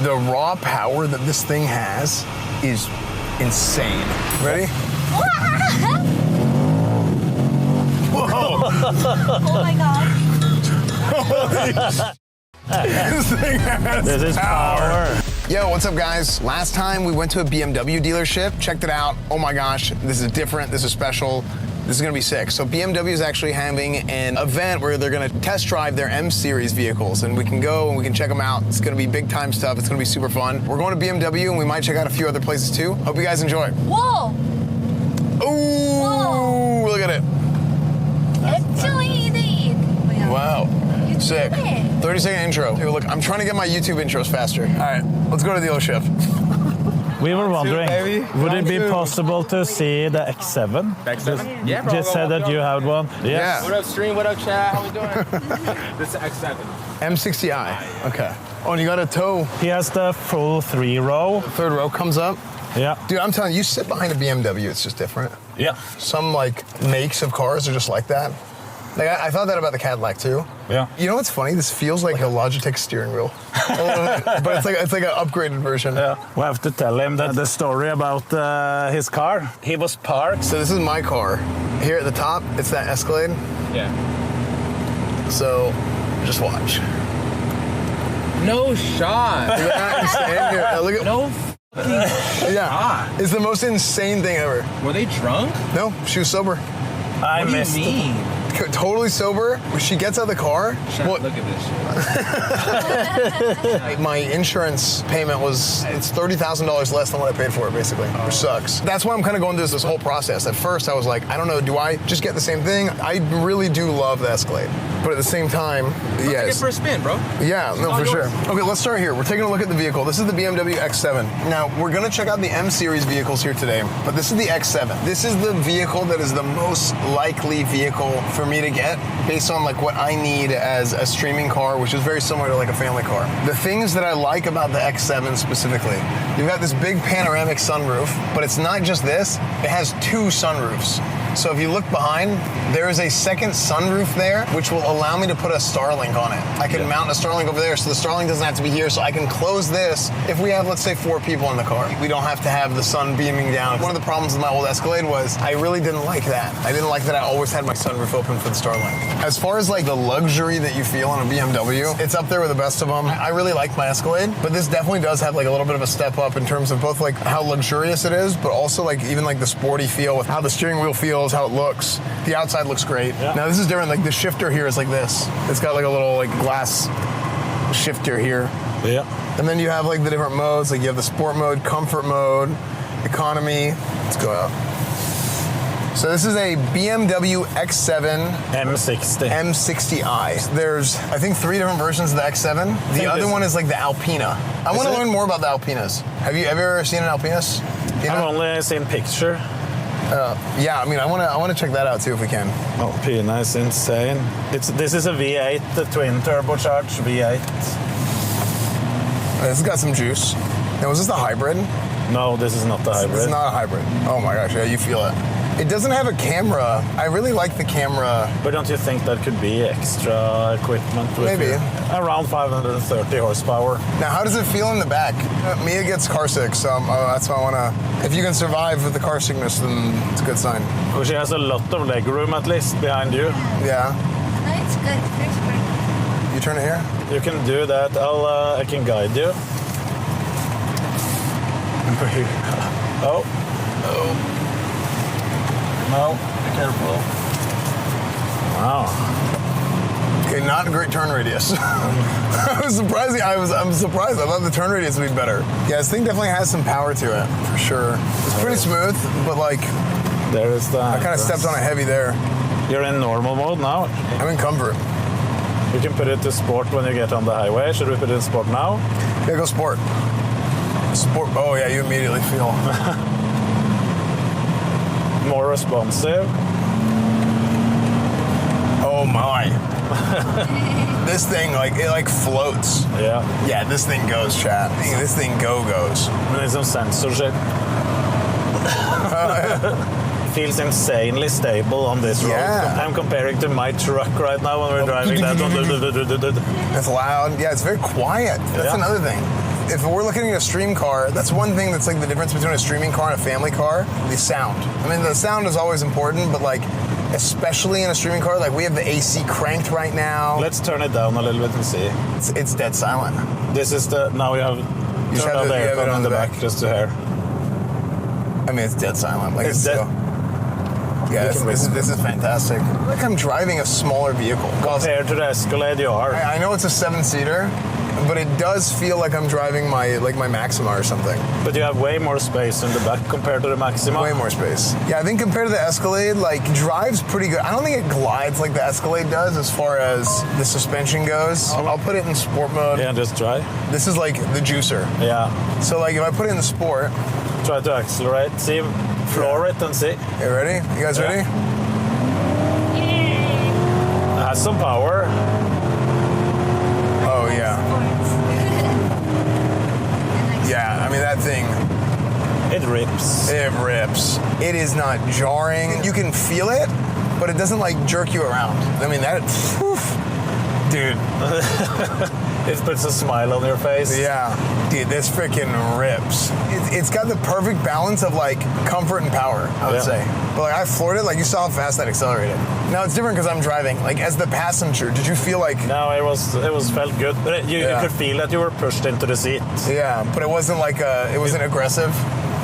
The raw power that this thing has is insane. Ready? Whoa! Oh my god. This thing has This is power. Yo, what's up guys? Last time we went to a BMW dealership, checked it out. Oh my gosh, this is different, this is special. This is gonna be sick. So BMW is actually having an event where they're gonna test drive their M series vehicles, and we can go and we can check them out. It's gonna be big time stuff. It's gonna be super fun. We're going to BMW and we might check out a few other places too. Hope you guys enjoy. Whoa! Ooh, Whoa. Look at it. Actually, Wow, sick. did it. 30-second intro. Here, look, I'm trying to get my YouTube intros faster. All right, let's go to the dealership. We were wondering, baby. would it be Round two. possible to see the X7? X7? Yeah, bro. Just said that you had one. Yeah. What up, stream? What up, chat? How we doing? This is X7. M60i. Okay. Oh, and you got a tow. He has the full 3-row. Third row comes up. Yeah. Dude, I'm telling you, you sit behind a BMW, it's just different. Yeah. Some like makes of cars are just like that. Like I thought that about the Cadillac too. Yeah. You know what's funny? This feels like a Logitech steering wheel, but it's like an upgraded version. Yeah. We have to tell him that the story about his car. He was parked. So this is my car. Here at the top, it's that Escalade. Yeah. So just watch. No shot. You stand here. Look at No yeah. It's the most insane thing ever. Were they drunk? No, she was sober. I What do you missed mean? Totally sober. When she gets out of the car, Shut well, look at this shit. my insurance payment was, it's $30,000 less than what I paid for it, basically, which sucks. That's why I'm kind of going through this whole process. At first, I was like, I don't know, do I just get the same thing? I really do love the Escalade. But at the same time, Take it yes. for a spin, bro. Yeah, no, all for sure. yours. Okay, let's start here. We're taking a look at the vehicle. This is the BMW X7. Now, we're gonna check out the M series vehicles here today, but this is the X7. This is the vehicle that is the most likely vehicle for me to get based on like what I need as a streaming car, which is very similar to like a family car. The things that I like about the X7 specifically, you've got this big panoramic sunroof, but it's not just this, it has two sunroofs. So if you look behind, there is a second sunroof there, which will allow me to put a Starlink on it. I can mount a Starlink over there, so the Starlink doesn't have to be here, so I can close this if we have, let's say, 4 people in the car. We don't have to have the sun beaming down. One of the problems with my old Escalade was I really didn't like that. I didn't like that I always had my sunroof open for the Starlink. As far as like the luxury that you feel on a BMW, it's up there with the best of them. I really like my Escalade, but this definitely does have like a little bit of a step up in terms of both like how luxurious it is, but also like even like the sporty feel with how the steering wheel feels, how it looks. The outside looks great. Yeah. Now this is different, like the shifter here is like this. It's got like a little like glass shifter here. Yeah. And then you have like the different modes, like you have the sport mode, comfort mode, economy. Let's go out. So this is a BMW X7 M60. M60i. There's, I think, 3 different versions of the X7. The other one is like the Alpina. I want to learn more about the Alpinas. Have you ever seen an Alpinas? You I've know? only seen picture. Yeah, I mean, I want to check that out too if we can. Alpina is insane. This is a V8, the twin turbocharged V8. This has got some juice. Now, was this the hybrid? No, this is not the hybrid. It's not a hybrid. Oh my gosh, yeah, you feel it. It doesn't have a camera. I really like the camera. But don't you think that could be extra equipment? With Maybe. Around 530 horsepower. Now, how does it feel in the back? Mia gets car sick, so that's why I want to... If you can survive with the car sickness, then it's a good sign. Well, she has a lot of leg room at least behind you. Yeah. No, it's good. It's great. You turn it here? You can do that. I can guide you. Oh. Oh. No, be careful. Wow. Okay, not a great turn radius. I'm surprised. I'm surprised. I thought the turn radius would be better. Yeah, this thing definitely has some power to it, for sure. It's pretty smooth, but like, There is the... I kind of stepped on it heavy there. You're in normal mode now. I'm in comfort. You can put it to sport when you get on the highway. Should we put it in sport now? Yeah, go sport. Sport. Oh yeah, you immediately feel. More responsive. Oh my. This thing, like, it like floats. Yeah. Yeah, this thing goes, chat. This thing goes. And it's some censorship. Feels insanely stable on this road. Yeah. I'm comparing to my truck right now when we're driving that. It's loud. Yeah, it's very quiet. That's another thing. if we're looking at a stream car, that's one thing that's like the difference between a streaming car and a family car, the sound. I mean, the sound is always important, but like, especially in a streaming car, like we have the AC cranked right now. Let's turn it down a little bit and see. It's dead silent. This is the, now we have just turned have on the you have it aircon on in the the back back. just to hear. I mean, it's dead silent. Like It's dead. still. Yeah, this is fantastic. Like I'm driving a smaller vehicle. Compared to the Escalade you are. I know it's a 7-seater, but it does feel like I'm driving my Maxima or something. But you have way more space in the back compared to the Maxima. Way more space. Yeah, I think compared to the Escalade, like drives pretty good. I don't think it glides like the Escalade does as far as the suspension goes. I'll put it in sport mode. Yeah, just try. This is like the juicer. Yeah. So like if I put it in sport. Try to accelerate. See, floor it and see. You ready? You guys ready? It has some power. Oh yeah. Yeah, I mean that thing. It rips. It rips. It is not jarring. You can feel it, but it doesn't like jerk you around. I mean that, dude. It puts a smile on your face. Yeah, dude, this freaking rips. It's got the perfect balance of like comfort and power, I would say. But like I floored it, like you saw how fast that accelerated. Now it's different because I'm driving. Like as the passenger, did you feel like? No, it was felt good, but you could feel that you were pushed into the seat. Yeah, but it wasn't like it wasn't aggressive.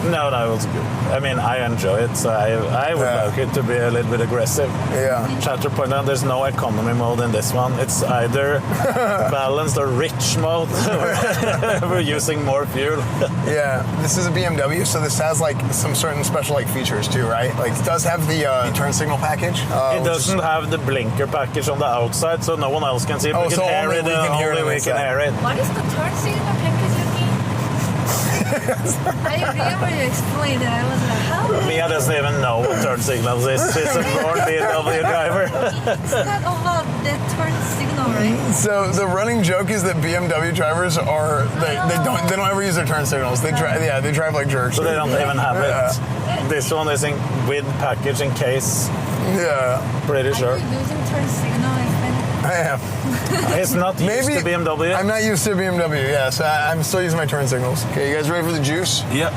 No, it was good. I mean, I enjoy it, so I would like it to be a little bit aggressive. Yeah. Chatter point out there's no economy mode in this one. It's either balanced or rich mode. We're using more fuel. Yeah, this is a BMW, so this has like some certain special like features too, right? Like it does have the turn signal package. It doesn't have the blinker package on the outside, so no one else can see it. Oh, We can so hear only it. we can hear it Only we can inside. hear it. What is the turn signal package you mean? I remember you explained it. I was like, how? Mia doesn't even know what turn signals is. She's a born BMW driver. It's not about the turn signal, right? So the running joke is that BMW drivers are they don't ever use their turn signals. They drive like jerks. So they don't even have it. Yeah. This one is in with package in case. Yeah, Pretty sure. Are you using turn signal? I am. It's not used Maybe to BMW. I'm not used to BMW. Yeah, so I'm still using my turn signals. Okay, you guys ready for the juice? Yep.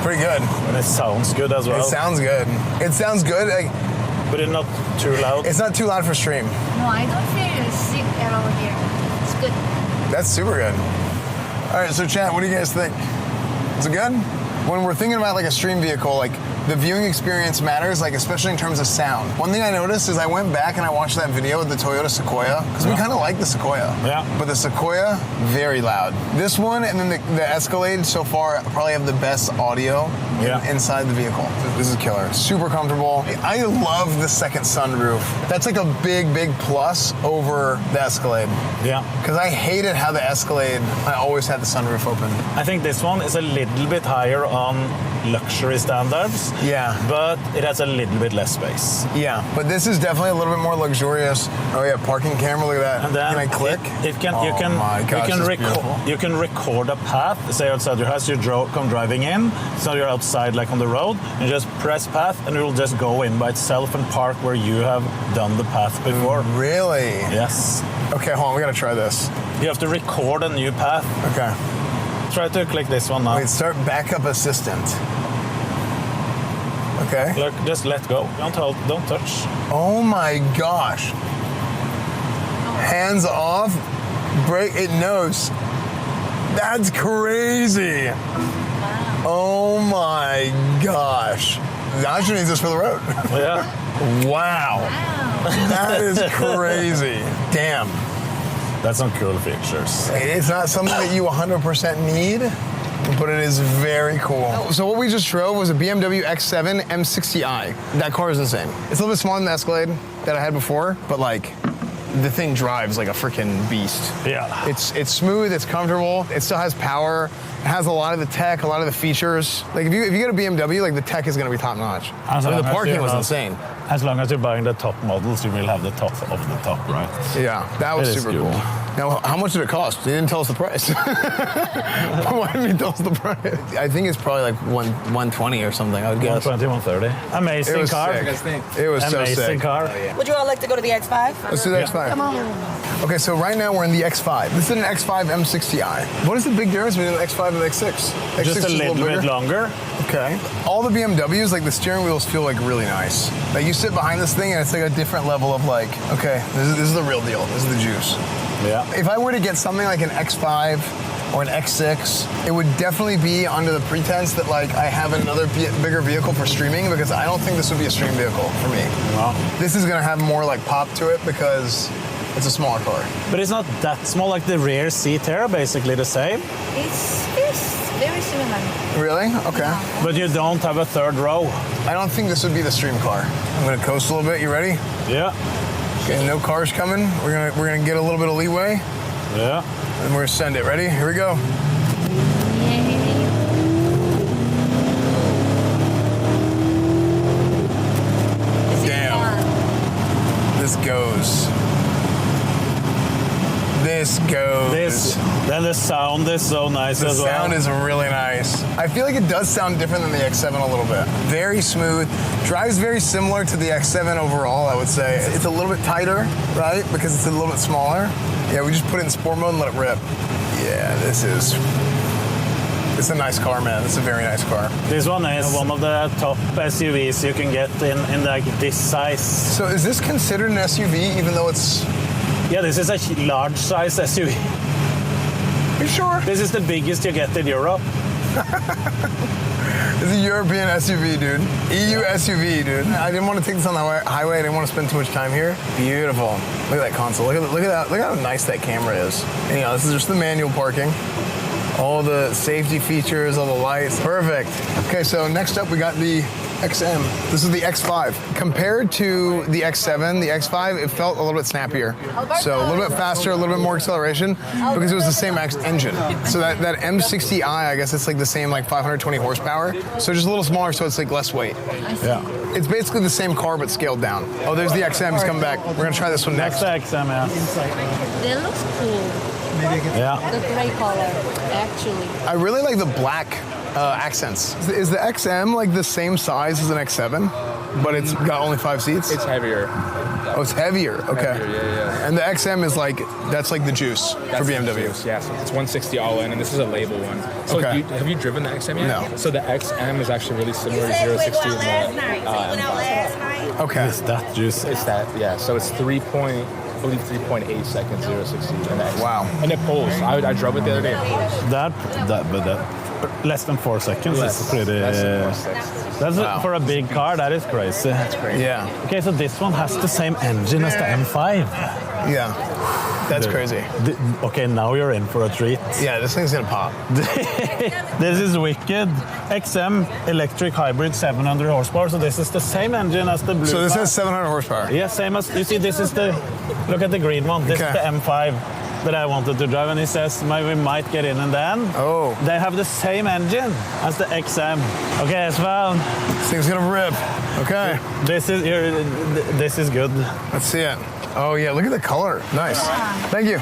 Pretty good. And it sounds good as well. It sounds good. It sounds good. Like, But it's not too loud. it's not too loud for stream. No, I don't feel sick at all here. It's good. That's super good. All right, so chat, what do you guys think? Is it good? When we're thinking about like a stream vehicle, like the viewing experience matters, like especially in terms of sound. One thing I noticed is I went back and I watched that video with the Toyota Sequoia because we kind of like the Sequoia. Yeah. But the Sequoia, very loud. This one and then the Escalade so far probably have the best audio inside the vehicle. This is killer. Super comfortable. I love the second sunroof. That's like a big, big plus over the Escalade. Yeah. Because I hated how the Escalade, I always had the sunroof open. I think this one is a little bit higher on luxury standards. Yeah. But it has a little bit less space. Yeah. But this is definitely a little bit more luxurious. Oh yeah, parking camera, look at that. And then Can I click? It can Oh you can my gosh, you can it's beautiful. you can record a path. Say outside your house, you come driving in. So you're outside like on the road, and you just press path, and it will just go in by itself and park where you have done the path before. Really? Yes. Okay, hold on, we gotta try this. You have to record a new path. Okay. Try to click this one now. Wait, start backup assistant. Okay. Look, just let go. Don't hold. Don't touch. Oh my gosh. Hands off. Brake. It knows. That's crazy. Oh my gosh. Nacho needs this for the road. Yeah. Wow. That is crazy. Damn. That's some cool features. It's not something that you 100% need, but it is very cool. So what we just drove was a BMW X7 M60i. That car is insane. It's a little bit smaller than the Escalade that I had before, but like the thing drives like a freaking beast. Yeah. It's smooth, it's comfortable, it still has power, it has a lot of the tech, a lot of the features. Like if you get a BMW, like the tech is gonna be top notch. I mean, the parking was insane. As long as you're buying the top models, you will have the top of the top, right? Yeah, that was It is super good. cool. Now, how much did it cost? You didn't tell us the price. Why didn't you tell us the price? I think it's probably like 120 or something, I would guess. 120, 130. Amazing It was car. sick. It was so Amazing sick. car. Would you all like to go to the X5? Let's do the X5. Come on. Okay, so right now we're in the X5. This is an X5 M60i. What is the big difference between an X5 and an X6? X6 Just a is little bigger. bit longer. Okay. All the BMWs, like the steering wheels feel like really nice. Like you sit behind this thing and it's like a different level of like, okay, this is the real deal. This is the juice. Yeah. If I were to get something like an X5 or an X6, it would definitely be under the pretense that like I have another bigger vehicle for streaming, because I don't think this would be a stream vehicle for me. Wow. This is gonna have more like pop to it because it's a smaller car. But it's not that small, like the rear seat here are basically the same. It's very similar. Really? Okay. But you don't have a third row. I don't think this would be the stream car. I'm gonna coast a little bit. You ready? Yeah. Okay, no cars coming. We're gonna get a little bit of leeway, Yeah. and we're gonna send it. Ready? Here we go. Damn. This goes. This goes. Then the sound is so nice The as well. sound is really nice. I feel like it does sound different than the X7 a little bit. Very smooth. Drives very similar to the X7 overall, I would say. It's a little bit tighter, right? Because it's a little bit smaller. Yeah, we just put it in sport mode and let it rip. Yeah, it's a nice car, man. It's a very nice car. This one is one of the top SUVs you can get in like this size. So is this considered an SUV even though it's... Yeah, this is a large size SUV. You sure? This is the biggest you get in Europe. It's a European SUV, dude. EU SUV, dude. I didn't want to take this on the highway. I didn't want to spend too much time here. Beautiful. Look at that console. Look at that. Look how nice that camera is. And, this is just the manual parking. All the safety features, all the lights. Perfect. Okay, so next up we got the XM. This is the X5. Compared to the X7, the X5, it felt a little bit snappier. So a little bit faster, a little bit more acceleration, because it was the same engine. So that M60i, I guess it's like the same like 520 horsepower. So just a little smaller, so it's like less weight. Yeah. It's basically the same car, but scaled down. Oh, there's the XM. He's coming back. We're gonna try this one next. Next XM, yeah. That looks cool. Yeah. The gray color, actually. I really like the black accents. Is the XM like the same size as an X7, but it's got only 5 seats? It's heavier. Oh, it's heavier. Okay. Heavier, yeah. And the XM is like, that's like the juice That's for the BMW. juice, yeah, so it's 160 all in, and this is a label one. So Okay. have you driven the XM yet? No. So the XM is actually really similar to 060 in the M5. Okay. It's that juicy. It's that, yeah. So it's 3.8 seconds 060 in the XM. Wow. And it pulls. I drove it the other day. It pulls. That less than 4 seconds is pretty. That's Wow. for a big car. That is crazy. Yeah. Okay, so this one has the same engine as the M5. Yeah. That's crazy. Okay, now you're in for a treat. Yeah, this thing's gonna pop. This is wicked. XM electric hybrid 700 horsepower. So this is the same engine as the blue. So this car. has 700 horsepower. Yeah, same as you see. This is the look at the green one. This Okay. is the M5 that I wanted to drive, and he says we might get in, and then Oh. they have the same engine as the XM. Okay, Esfand, This thing's gonna rip. Okay. this is good. Let's see it. Oh yeah, look at the color. Nice. Thank you.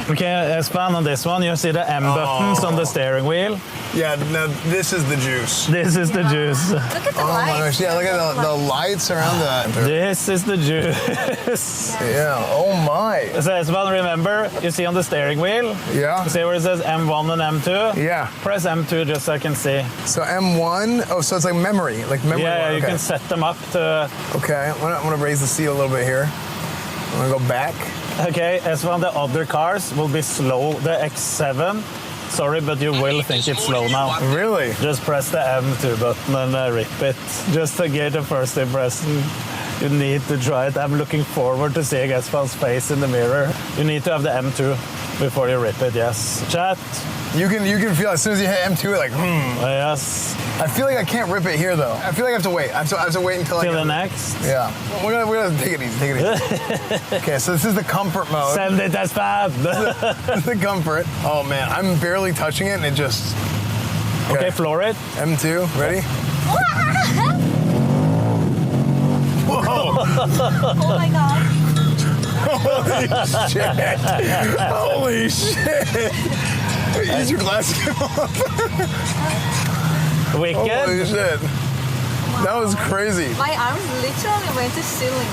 Okay, Esfand, on this one you see the M buttons on the steering wheel. Yeah, now this is the juice. This is the juice. Look at the Oh my lights. gosh, yeah, look at the lights around that. This is the juice. Yeah, oh my. So Esfand, remember, you see on the steering wheel? Yeah. You see where it says M1 and M2? Yeah. Press M2 just so I can see. So M1, oh, so it's like memory. Yeah, one. you Okay. can set them up to... Okay, I'm gonna raise the seat a little bit here. I'm gonna go back. Okay, as one of the other cars will be slow. The X7, sorry, but you will think it's slow now. Really? Just press the M2 button and rip it. Just to get the first impression. You need to try it. I'm looking forward to seeing Esfand's face in the mirror. You need to have the M2 before you rip it, yes. Chat. You can feel as soon as you hit M2, like, Yes. I feel like I can't rip it here though. I feel like I have to wait. I have to wait until Till I the next. Yeah. We're gonna take it easy. Okay, so this is the comfort mode. Send it, Esfand. This is the comfort. Oh man, I'm barely touching it and it just. Okay, floor it. M2, ready? Whoa! Oh my god. Holy shit. Holy shit. Use your glasses. Wicked. Holy shit. That was crazy. My arms literally went to ceiling.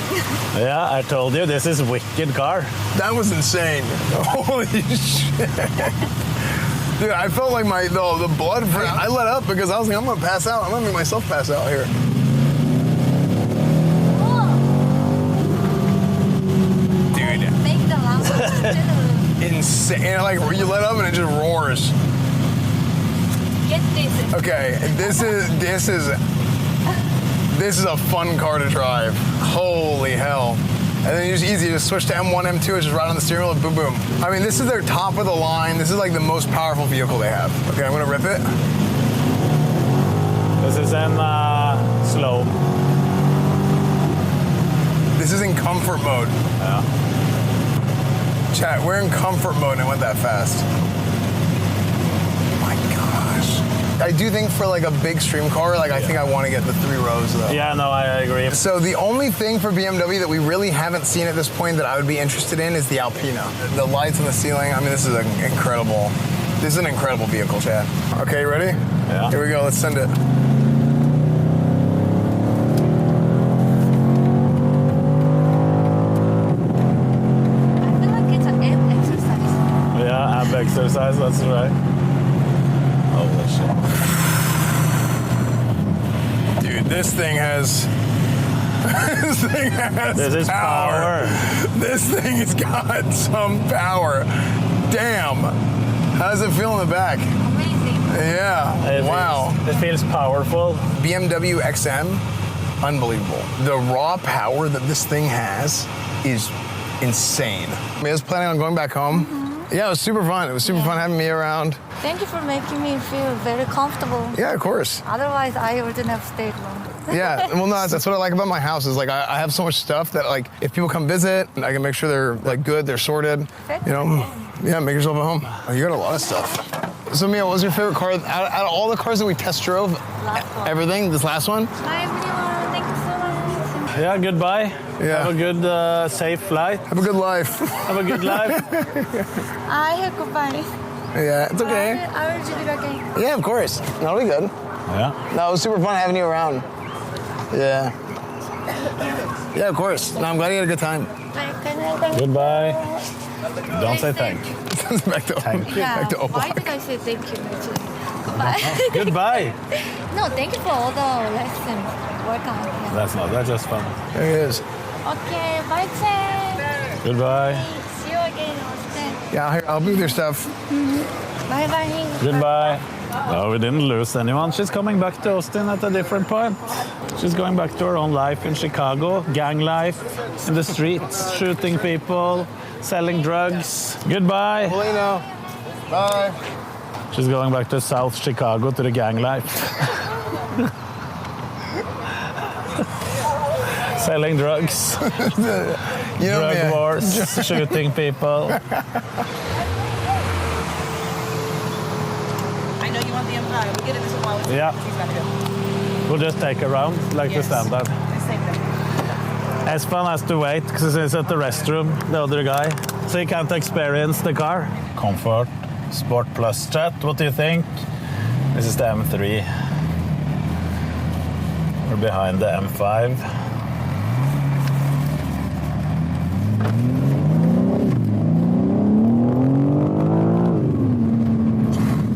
Yeah, I told you, this is wicked car. That was insane. Holy shit. Dude, I felt like the blood, I let up because I was like, I'm gonna pass out. I'm gonna make myself pass out here. Dude. Make the loud. Insane. Like, you let up and it just roars. Get this. Okay, this is a fun car to drive. Holy hell. And then it's easy, just switch to M1, M2, it's just right on the steering wheel, boom, boom. I mean, this is their top of the line. This is like the most powerful vehicle they have. Okay, I'm gonna rip it. This is in slow. This is in comfort mode. Yeah. Chat, we're in comfort mode and it went that fast. My gosh. I do think for like a big stream car, like I think I want to get the 3 rows though. Yeah, no, I agree. So the only thing for BMW that we really haven't seen at this point that I would be interested in is the Alpina. The lights on the ceiling, I mean, this is an incredible vehicle, Chad. Okay, you ready? Yeah. Here we go, let's send it. I feel like it's an ab exercise. Yeah, ab exercise, that's right. Holy shit. Dude, this thing has This is power. This thing has got some power. Damn. How does it feel in the back? Amazing. Yeah. Wow. It feels powerful. BMW XM, unbelievable. The raw power that this thing has is insane. I was planning on going back home. Yeah, it was super fun. It was super fun having me around. Thank you for making me feel very comfortable. Yeah, of course. Otherwise, I wouldn't have stayed long. Yeah, well, no, that's what I like about my house is like I have so much stuff that like if people come visit, I can make sure they're like good, they're sorted. You know, yeah, make yourself at home. Oh, you got a lot of stuff. So Mia, what was your favorite car out of all the cars that we test drove? Last one. Everything. This last one. Bye, everyone. Thank you so much. Yeah, goodbye. Yeah. Have a good, safe flight. Have a good life. Have a good life. I have goodbye. Yeah, it's okay. I will do it again. Yeah, of course. That'll be good. Yeah. No, it was super fun having you around. Yeah. Yeah, of course. No, I'm glad you had a good time. Goodbye. Don't say thank you. Back to Thank you. Yeah. Back to Why Opel. did I say thank you? Actually? Goodbye. Goodbye. No, thank you for all the lessons. Welcome. Yeah. That's just fun. There he is. Okay, bye, Chen. Goodbye. See you again, Austin. Yeah, I'll be with your stuff. Bye, bye. Goodbye. No, we didn't lose anyone. She's coming back to Austin at a different point. She's going back to her own life in Chicago, gang life, in the streets, shooting people, selling drugs. Goodbye. Polino. Bye. She's going back to South Chicago to the gang life. Selling drugs, You know drug me. wars, shooting people. I know you want the M5. We'll get it this one. Yeah. She's got to go. We'll just take a round like the standard. The same thing. Esfand has to wait because he's at the restroom, the other guy, so he can't experience the car. Comfort, Sport Plus chat, what do you think? This is the M3. We're behind the M5.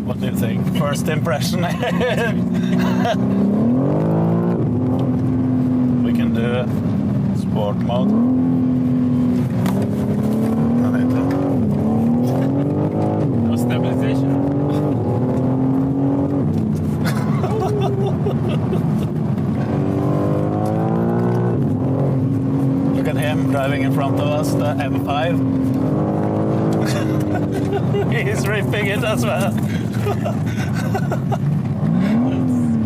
What do you think? First impression? We can do sport mode. No stabilization. Look at him driving in front of us, the M5. He's ripping it as well.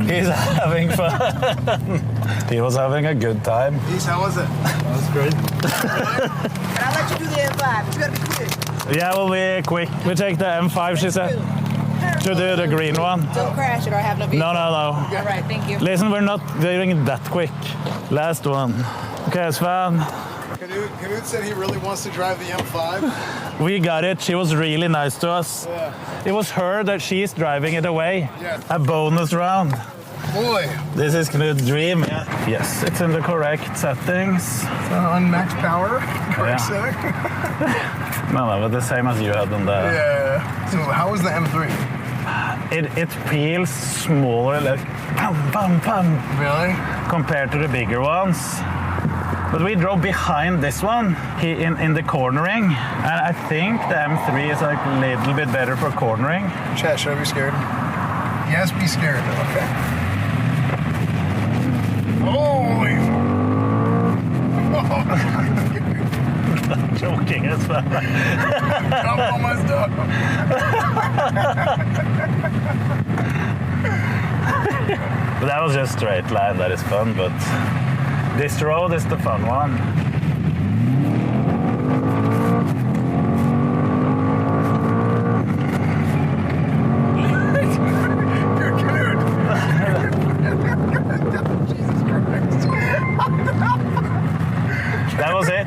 He's having fun. He was having a good time. How was it? That was great. And I'll let you do the M5, but you got to be quick. Yeah, we'll be quick. We take the M5, she said, to do the green one. Don't crash it or I have no vehicle. No. All right, thank you. Listen, we're not doing it that quick. Last one. Okay, Esfand. Knut said he really wants to drive the M5. We got it. She was really nice to us. Yeah. It was her that she's driving it away. Yeah. A bonus round. Boy. This is Knut's dream. Yeah. Yes, it's in the correct settings. On max power. Correct Yeah. setting. No, but the same as you had on the... Yeah. So how was the M3? It feels smaller, like pum, pum, pum, Really? compared to the bigger ones. But we drove behind this one in the cornering, and I think the M3 is like a little bit better for cornering. Chat, should I be scared? Yes, be scared. Okay. Holy! Joking as well. Dump on my stuff. But that was just straight line, that is fun, but this road is the fun one. You're cute. Jesus Christ. That was it.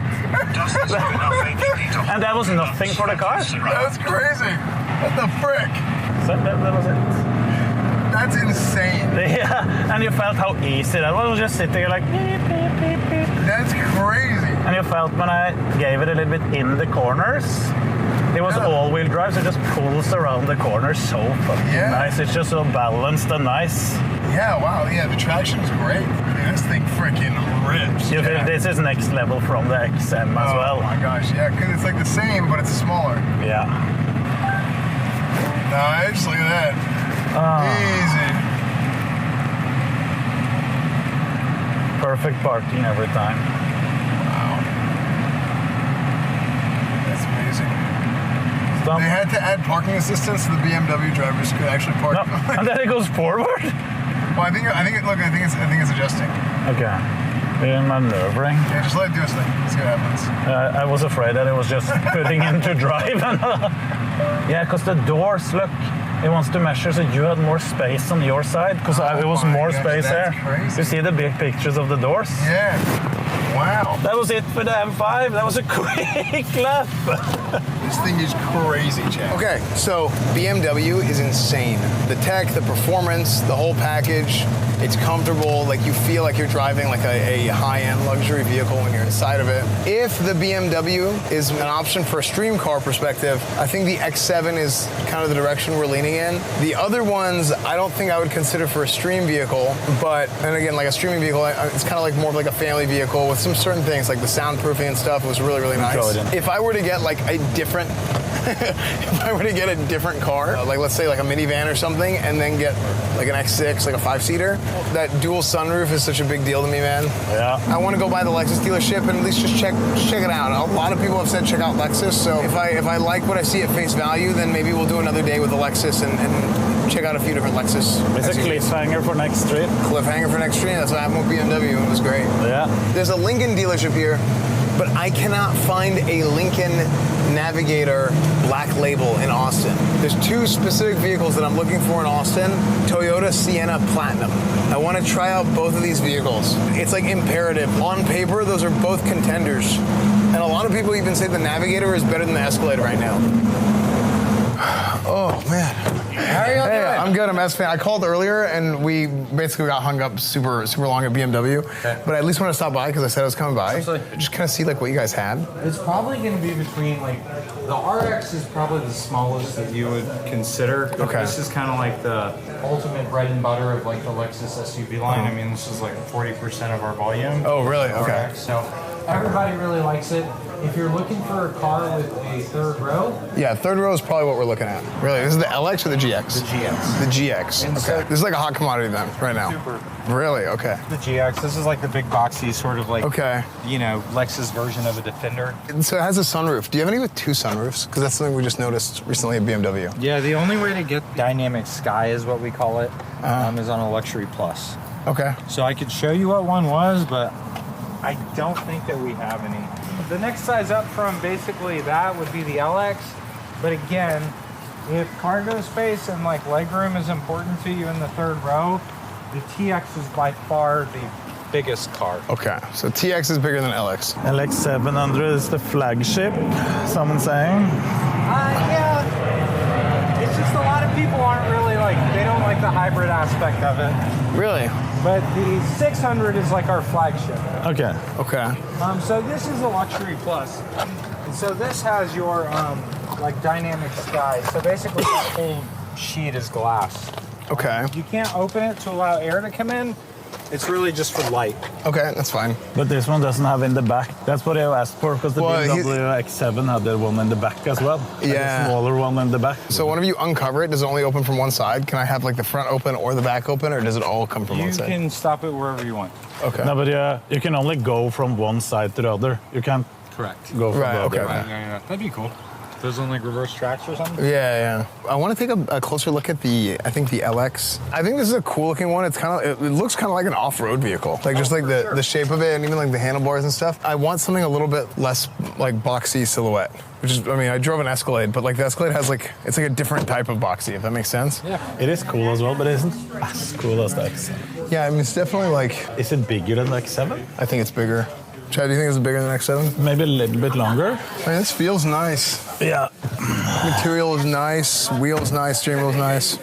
And that was nothing for the car. That's crazy. What the frick? So that was it. That's insane. Yeah, and you felt how easy that was. It was just sitting there like beep, beep, beep, beep. That's crazy. And you felt when I gave it a little bit in the corners, it was all-wheel drive, so it just pulls around the corners so fucking nice. It's just so balanced and nice. Yeah, wow. Yeah, the traction is great. Dude, this thing freaking rips. You feel this is next level from the XM as well. Oh my gosh, yeah, because it's like the same, but it's smaller. Yeah. Nice, look at that. Easy. Perfect parking every time. Wow. That's amazing. Stop. They had to add parking assistance so the BMW drivers could actually park. No, and then it goes forward. Well, I think it's adjusting. Okay. Maneuvering. Yeah, just let it do its thing. See what happens. I was afraid that it was just putting into drive. Yeah, because the doors, look, it wants to measure, so you had more space on your side, because it was more space there. Crazy. You see the big pictures of the doors? Yeah. Wow. That was it for the M5. That was a quick lap. This thing is crazy, Chad. Okay, so BMW is insane. The tech, the performance, the whole package. It's comfortable, like you feel like you're driving like a high-end luxury vehicle when you're inside of it. If the BMW is an option for a stream car perspective, I think the X7 is kind of the direction we're leaning in. The other ones, I don't think I would consider for a stream vehicle, but, and again, like a streaming vehicle, it's kind of like more of like a family vehicle with some certain things, like the soundproofing and stuff was really, really nice. If I were to get like a different, if I were to get a different car, like let's say like a minivan or something, and then get like an X6, like a 5-seater, that dual sunroof is such a big deal to me, man. Yeah. I want to go by the Lexus dealership and at least just check it out. A lot of people have said check out Lexus, so if I like what I see at face value, then maybe we'll do another day with the Lexus and check out a few different Lexus. It's a SUVs. cliffhanger for next street. Cliffhanger for next street. That's what happened with BMW. It was great. Yeah. There's a Lincoln dealership here, but I cannot find a Lincoln Navigator black label in Austin. There's two specific vehicles that I'm looking for in Austin. Toyota Sienna Platinum. I want to try out both of these vehicles. It's like imperative. On paper, those are both contenders. And a lot of people even say the Navigator is better than the Escalade right now. Oh, man. How are you doing? I'm good. I'm Esfand. I called earlier, and we basically got hung up super long at BMW. Okay. But I at least want to stop by because I said I was coming by. Absolutely. Just kind of see like what you guys had. It's probably going to be between like the RX is probably the smallest that you would consider. Okay. This is kind of like the ultimate bread and butter of like the Lexus SUV line. I mean, this is like 40% of our volume. Oh, really? Okay. RX. So everybody really likes it. If you're looking for a car with a third row. Yeah, third row is probably what we're looking at. Really, this is the LX or the GX? The GX. The GX. And okay. so- This is like a hot commodity then, right now. Super. Really? Okay. The GX. This is like the big boxy sort of like, Okay. you know, Lexus version of a Defender. And so it has a sunroof. Do you have any with two sunroofs? Because that's something we just noticed recently at BMW. Yeah, the only way to get dynamic sky is what we call it, is on a Luxury Plus. Okay. So I could show you what one was, but I don't think that we have any. The next size up from basically that would be the LX. But again, if cargo space and like legroom is important to you in the third row, the TX is by far the biggest car. Okay, so TX is bigger than LX. LX 700 is the flagship, someone saying. Yeah. It's just a lot of people aren't really they don't like the hybrid aspect of it. Really? But the 600 is like our flagship. Okay. Okay. So this is a luxury plus. And so this has your dynamic sky. So basically the whole sheet is glass. Okay. You can't open it to allow air to come in. It's really just for light. Okay, that's fine. But this one doesn't have in the back. That's what I asked for, because the BMW X7 had the one in the back as well. Yeah. A smaller one in the back. So whenever you uncover it, does it only open from one side? Can I have the front open or the back open, or does it all come from one side? You can stop it wherever you want. Okay. No, but you can only go from one side to the other. You can't Correct. go from the okay. other. Yeah. That'd be cool. Those on reverse tracks or something? Yeah. I want to take a closer look at the LX. I think this is a cool looking one. It looks kind of like an off-road vehicle. The shape of it and even the handlebars and stuff. I want something a little bit less boxy silhouette. Which is, I drove an Escalade, but the Escalade has it's a different type of boxy, if that makes sense. Yeah. It is cool as well, but it isn't as cool as the X7. Yeah, it's definitely Is it bigger than the X7? I think it's bigger. Chad, do you think it's bigger than X7? Maybe a little bit longer. This feels nice. Yeah. Material is nice, wheels nice, steering wheel's nice.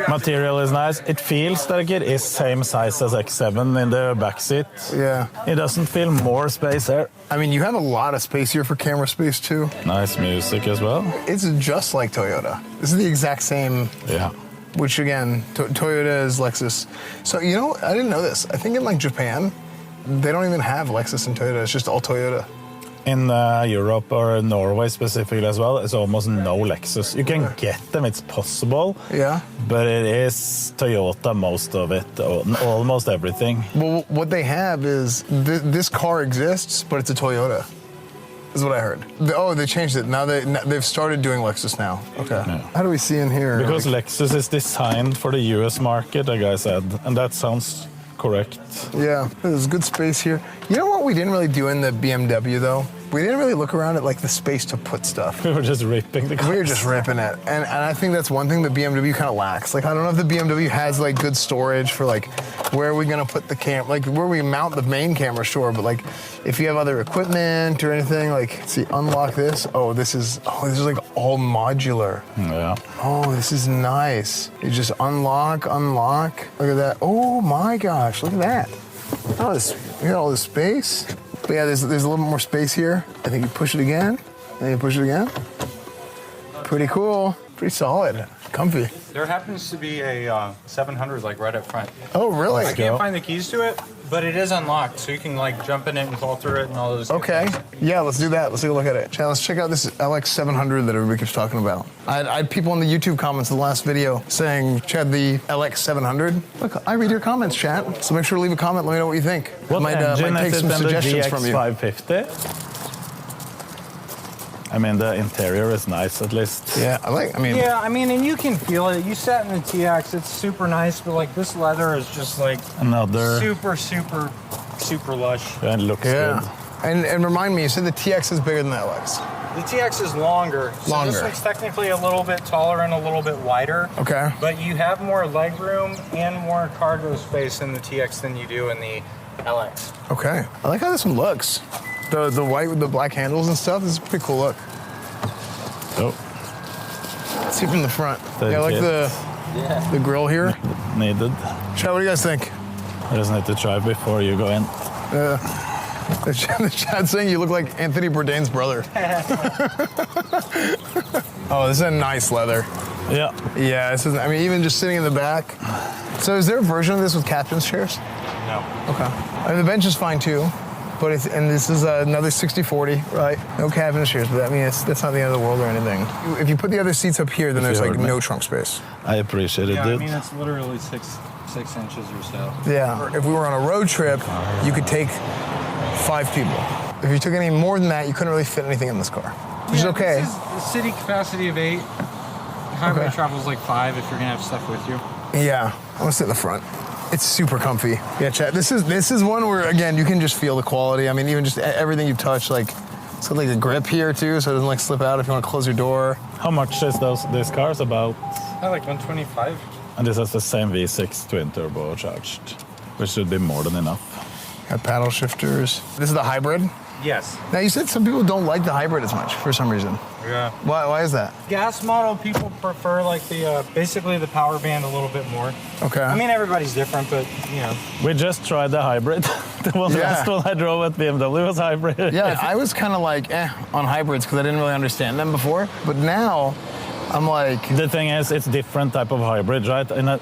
Material is nice. It feels like it is same size as X7 in the back seat. Yeah. It doesn't feel more space there. You have a lot of space here for camera space too. Nice music as well. It's just like Toyota. This is the exact same. Yeah. Which again, Toyota is Lexus. So I didn't know this. I think in Japan, they don't even have Lexus and Toyota. It's just all Toyota. In Europe or Norway specifically as well, it's almost no Lexus. You can get them, it's possible. Yeah. But it is Toyota, most of it, almost everything. Well, what they have is this car exists, but it's a Toyota. Is what I heard. They changed it. Now they've started doing Lexus now. Okay. Yeah. How do we see in here? Because Lexus is designed for the US market, the guy said, and that sounds correct. Yeah, there's good space here. You know what we didn't really do in the BMW though? We didn't really look around at the space to put stuff. We were just ripping the cars. We were just ripping it. And I think that's one thing that BMW kind of lacks. I don't know if the BMW has good storage for where are we gonna put the camera, where we mount the main camera, sure, but if you have other equipment or anything, see, unlock this. This is all modular. Yeah. Oh, this is nice. You just unlock. Look at that. Oh my gosh, look at that. Oh, you got all this space. But yeah, there's a little bit more space here. I think you push it again, and you push it again. Pretty cool. Pretty solid. Comfy. There happens to be a 700 right up front. Oh, really? I can't find the keys to it, but it is unlocked, so you can jump in it and call through it and all those. Okay. Yeah, let's do that. Let's take a look at it. Chad, let's check out this LX 700 that everybody keeps talking about. I had people in the YouTube comments of the last video saying, Chad, the LX 700. Look, I read your comments, Chad. So make sure to leave a comment. Let me know what you think. What engine might take is it some than the suggestions GX from you. 550? The interior is nice, at least. Yeah, and you can feel it. You sat in the TX, it's super nice, but this leather is just Another super, super, super lush. And it looks Yeah. good. And remind me, you said the TX is bigger than the LX. The TX is longer. So this one's technically a little bit taller and a little bit wider. Okay. But you have more legroom and more cargo space in the TX than you do in the LX. Okay. I like how this one looks. The white with the black handles and stuff. This is a pretty cool look. Oh, Let's see from the front. Thank Yeah, I like you. the grill here. needed. Chad, what do you guys think? I just need to try before you go in. The Chad's saying you look like Anthony Bourdain's brother. Oh, this is a nice leather. Yeah. Yeah, this is, even just sitting in the back. So is there a version of this with captain's chairs? No. Okay. The bench is fine too, but this is another 60/40, right? No cabin chairs, but that's not the end of the world or anything. If you put the other seats up here, then there's no trunk space. I appreciate it, dude. it's literally six inches or so. Yeah. If we were on a road trip, you could take 5 people. If you took any more than that, you couldn't really fit anything in this car, which is okay. This is a city capacity of 8. Highway travel's 5 if you're gonna have stuff with you. Yeah. I'm gonna sit in the front. It's super comfy. Yeah, Chad. This is one where again you can just feel the quality. Even just everything you've touched, it's got a grip here too, so it doesn't slip out if you want to close your door. How much is this car's about? 125. And this has the same V6 twin turbo charged, which should be more than enough. Got paddle shifters. This is the hybrid. Yes. Now you said some people don't like the hybrid as much for some reason. Yeah. Why is that? Gas model, people prefer like the basically the power band a little bit more. Okay. I mean, everybody's different, but you know. We just tried the hybrid. The last one I drove at BMW was hybrid. Yeah, I was kind of like on hybrids because I didn't really understand them before. But now I'm like... The thing is, it's different type of hybrid, right? In a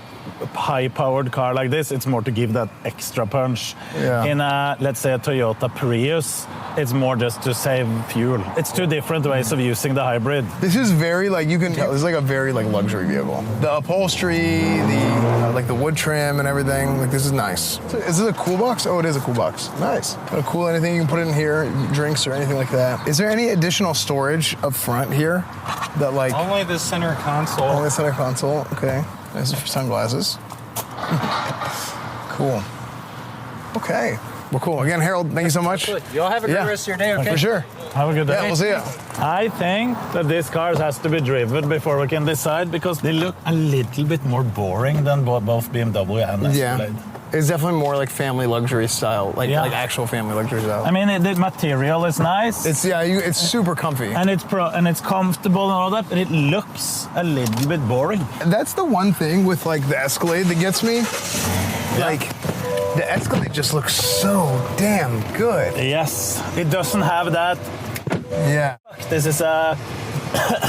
high-powered car like this, it's more to give that extra punch. Yeah. In a, let's say, a Toyota Prius, it's more just to save fuel. It's two different ways of using the hybrid. This is very, like, you can tell, this is like a very, like, luxury vehicle. The upholstery, the, like, the wood trim and everything, like, this is nice. So, is this a cool box? Oh, it is a cool box. Nice. Got a cool anything you can put in here, drinks or anything like that. Is there any additional storage up front here that, like... Only the center console. Only center console, okay. This is for sunglasses. Cool. Okay. Well, cool. Again, Harold, thank you so much. Y'all have a great rest of your day, okay? For sure. Have a good day. Yeah, we'll see you. I think that this car has to be driven before we can decide because they look a little bit more boring than both BMW and Escalade. It's definitely more like family luxury style, like actual family luxury style. I mean, the material is nice. It's super comfy. And it's comfortable and all that, but it looks a little bit boring. That's the one thing with like the Escalade that gets me. Like the Escalade just looks so damn good. Yes, it doesn't have that. Yeah. This is a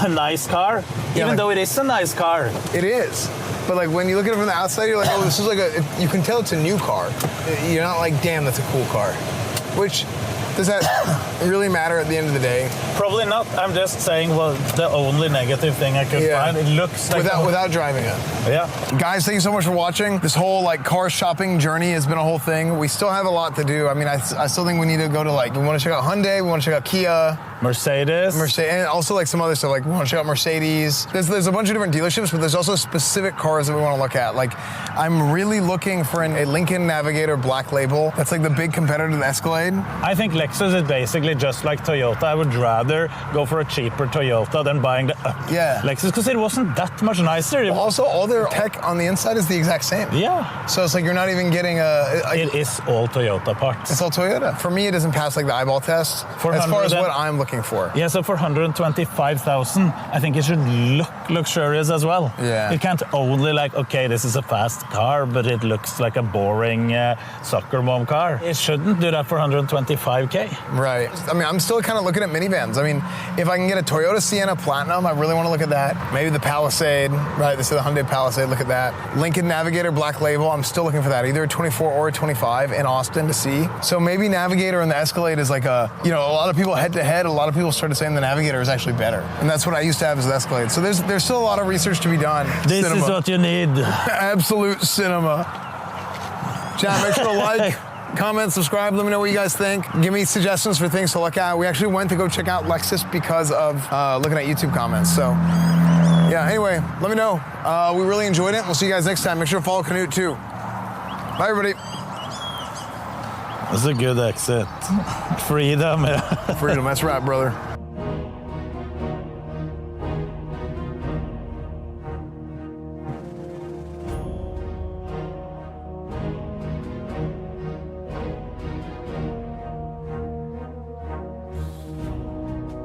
nice car, even though it is a nice car. It is. But like when you look at it from the outside, you're like, oh, this is like you can tell it's a new car. You're not like, damn, that's a cool car. Which, does that really matter at the end of the day? Probably not. I'm just saying, well, the only negative thing I could find, it looks like... Without driving it. Yeah. Guys, thank you so much for watching. This whole like car shopping journey has been a whole thing. We still have a lot to do. I mean, I still think we need to go to like, we want to check out Hyundai, we want to check out Kia. Mercedes, and also like some other stuff. Like we want to check out Mercedes. There's a bunch of different dealerships, but there's also specific cars that we want to look at. Like I'm really looking for a Lincoln Navigator Black Label. That's like the big competitor to the Escalade. I think Lexus is basically just like Toyota. I would rather go for a cheaper Toyota than buying the Lexus because it wasn't that much nicer. Also, all their tech on the inside is the exact same. Yeah. So it's like you're not even getting it is all Toyota parts. It's all Toyota. For me, it doesn't pass like the eyeball test as far as what I'm looking for. Yeah, so for 125,000, I think it should look luxurious as well. Yeah. It can't only like, okay, this is a fast car, but it looks like a boring soccer mom car. It shouldn't do that for 125K. Right. I mean, I'm still kind of looking at minivans. I mean, if I can get a Toyota Sienna Platinum, I really want to look at that. Maybe the Palisade, right? This is the Hyundai Palisade, look at that. Lincoln Navigator Black Label, I'm still looking for that. Either a 24 or a 25 in Austin to see. So maybe Navigator and the Escalade is like a lot of people head to head, a lot of people started saying the Navigator is actually better. And that's what I used to have as the Escalade. So there's still a lot of research to be done. This is what you need. Absolute cinema. Chat, make sure to like, comment, subscribe. Let me know what you guys think. Give me suggestions for things to look at. We actually went to go check out Lexus because of looking at YouTube comments. So yeah, anyway, let me know. We really enjoyed it. We'll see you guys next time. Make sure to follow Canute too. Bye, everybody. That's a good exit. Freedom. Freedom, that's right, brother.